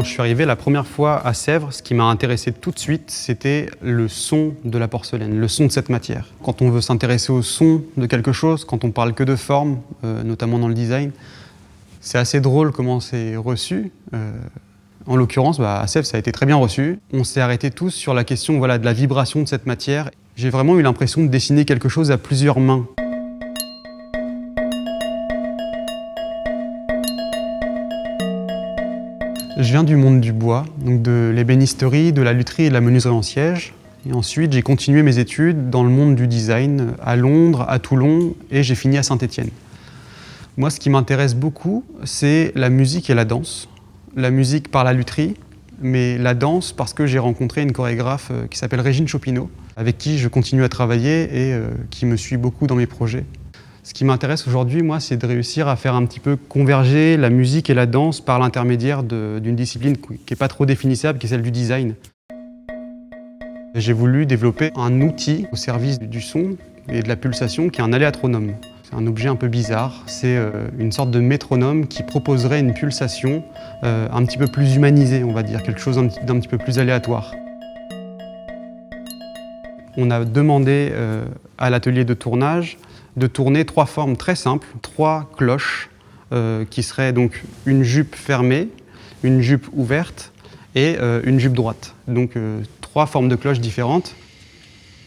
quand je suis arrivé la première fois à Sèvres, ce qui m'a intéressé tout de suite, c'était le son de la porcelaine, le son de cette matière. Quand on veut s'intéresser au son de quelque chose, quand on parle que de forme, notamment dans le design, c'est assez drôle comment c'est reçu. En l'occurrence, à Sèvres, ça a été très bien reçu. On s'est arrêtés tous sur la question de la vibration de cette matière. J'ai vraiment eu l'impression de dessiner quelque chose à plusieurs mains. Je viens du monde du bois, donc de l'ébénisterie, de la lutherie et de la menuiserie en siège. Et ensuite, j'ai continué mes études dans le monde du design à Londres, à Toulon et j'ai fini à Saint-Étienne. Moi, ce qui m'intéresse beaucoup, c'est la musique et la danse. La musique par la lutherie, mais la danse parce que j'ai rencontré une chorégraphe qui s'appelle Régine Chopineau, avec qui je continue à travailler et qui me suit beaucoup dans mes projets. Ce qui m'intéresse aujourd'hui, moi, c'est de réussir à faire un petit peu converger la musique et la danse par l'intermédiaire d'une discipline qui n'est pas trop définissable, qui est celle du design. J'ai voulu développer un outil au service du son et de la pulsation qui est un aléatronome. C'est un objet un peu bizarre, c'est une sorte de métronome qui proposerait une pulsation un petit peu plus humanisée, on va dire, quelque chose d'un petit peu plus aléatoire. On a demandé à l'atelier de tournage de tourner 3 formes très simples, 3 cloches qui seraient donc une jupe fermée, une jupe ouverte et une jupe droite. Donc 3 formes de cloches différentes.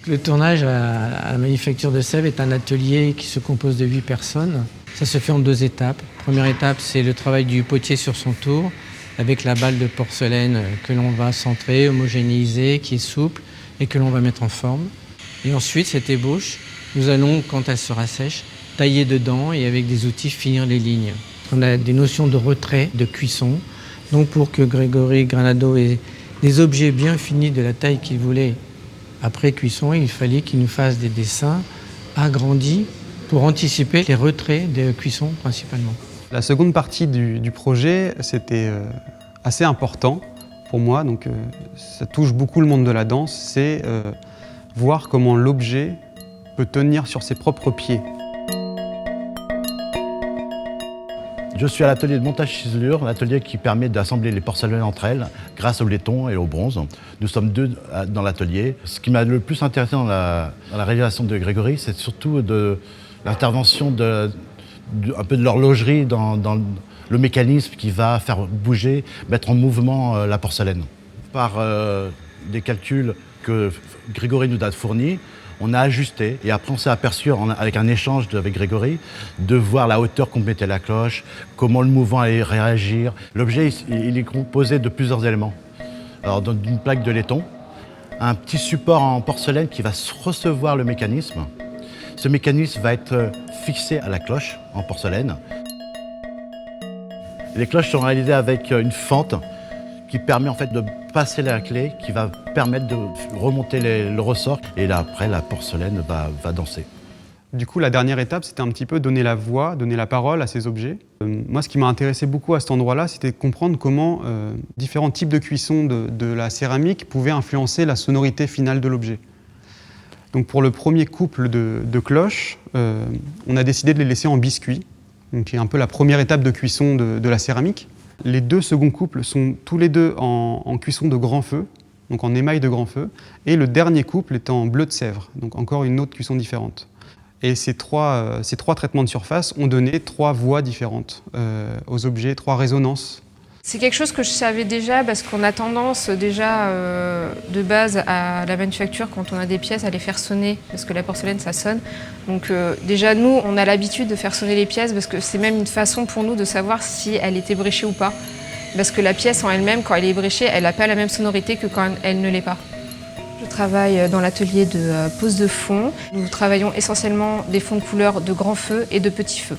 Le tournage à la Manufacture de Sèvres est un atelier qui se compose de 8 personnes. Ça se fait en 2 étapes. Première étape, c'est le travail du potier sur son tour, avec la balle de porcelaine que l'on va centrer, homogénéiser, qui est souple et que l'on va mettre en forme. Et ensuite, cette ébauche, nous allons, quand elle sera sèche, tailler dedans et avec des outils finir les lignes. On a des notions de retrait, de cuisson. Donc pour que Grégory Granado ait des objets bien finis de la taille qu'il voulait après cuisson, il fallait qu'il nous fasse des dessins agrandis pour anticiper les retraits de cuisson principalement. La seconde partie du projet, c'était assez important pour moi, donc ça touche beaucoup le monde de la danse, c'est voir comment l'objet peut tenir sur ses propres pieds. Je suis à l'atelier de montage-ciselure, l'atelier qui permet d'assembler les porcelaines entre elles grâce au laiton et au bronze. Nous sommes 2 dans l'atelier. Ce qui m'a le plus intéressé dans la réalisation de Grégory, c'est surtout de l'intervention un peu de l'horlogerie dans le mécanisme qui va faire bouger, mettre en mouvement la porcelaine. Par des calculs que Grégory nous a fournis, on a ajusté et après on s'est aperçu avec un échange avec Grégory de voir la hauteur qu'on mettait la cloche, comment le mouvement allait réagir. L'objet il est composé de plusieurs éléments. Alors d'une plaque de laiton, un petit support en porcelaine qui va recevoir le mécanisme. Ce mécanisme va être fixé à la cloche en porcelaine. Les cloches sont réalisées avec une fente qui permet en fait de passer la clé, qui va permettre de remonter le ressort. Et là, après, la porcelaine va danser. Du coup, la dernière étape, c'était un petit peu donner la voix, donner la parole à ces objets. Moi, ce qui m'a intéressé beaucoup à cet endroit-là, c'était de comprendre comment différents types de cuisson de la céramique pouvaient influencer la sonorité finale de l'objet. Donc pour le premier couple de cloches, on a décidé de les laisser en biscuit, donc qui est un peu la première étape de cuisson de la céramique. Les 2 seconds couples sont tous les 2 en cuisson de grand feu, donc en émail de grand feu, et le dernier couple est en bleu de Sèvres, donc encore une autre cuisson différente. Et ces trois traitements de surface ont donné 3 voix différentes aux objets, 3 résonances. C'est quelque chose que je savais déjà parce qu'on a tendance déjà de base à la manufacture, quand on a des pièces, à les faire sonner parce que la porcelaine ça sonne. Donc déjà nous on a l'habitude de faire sonner les pièces parce que c'est même une façon pour nous de savoir si elle était bréchée ou pas. Parce que la pièce en elle-même, quand elle est bréchée, elle n'a pas la même sonorité que quand elle ne l'est pas. Je travaille dans l'atelier de pose de fond. Nous travaillons essentiellement des fonds de couleur de grand feu et de petit feu.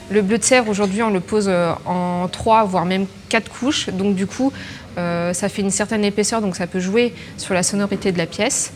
Le bleu de Sèvres, aujourd'hui, on le pose en 3, voire même 4 couches. Donc du coup, ça fait une certaine épaisseur, donc ça peut jouer sur la sonorité de la pièce.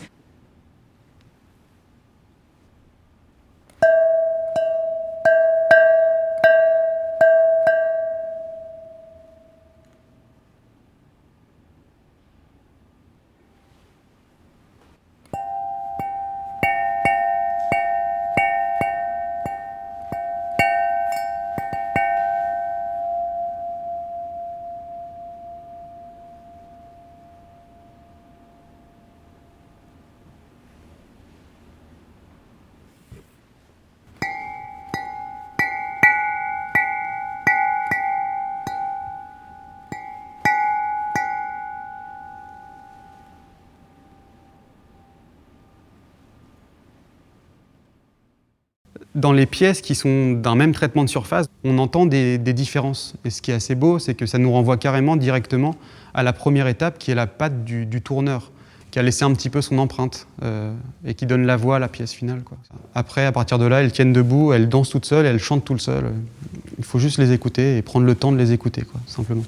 Dans les pièces qui sont d'un même traitement de surface, on entend des différences. Et ce qui est assez beau, c'est que ça nous renvoie carrément directement à la première étape, qui est la patte du tourneur, qui a laissé un petit peu son empreinte et qui donne la voix à la pièce finale, quoi. Après, à partir de là, elles tiennent debout, elles dansent toutes seules, elles chantent toutes seules. Il faut juste les écouter et prendre le temps de les écouter, quoi, simplement.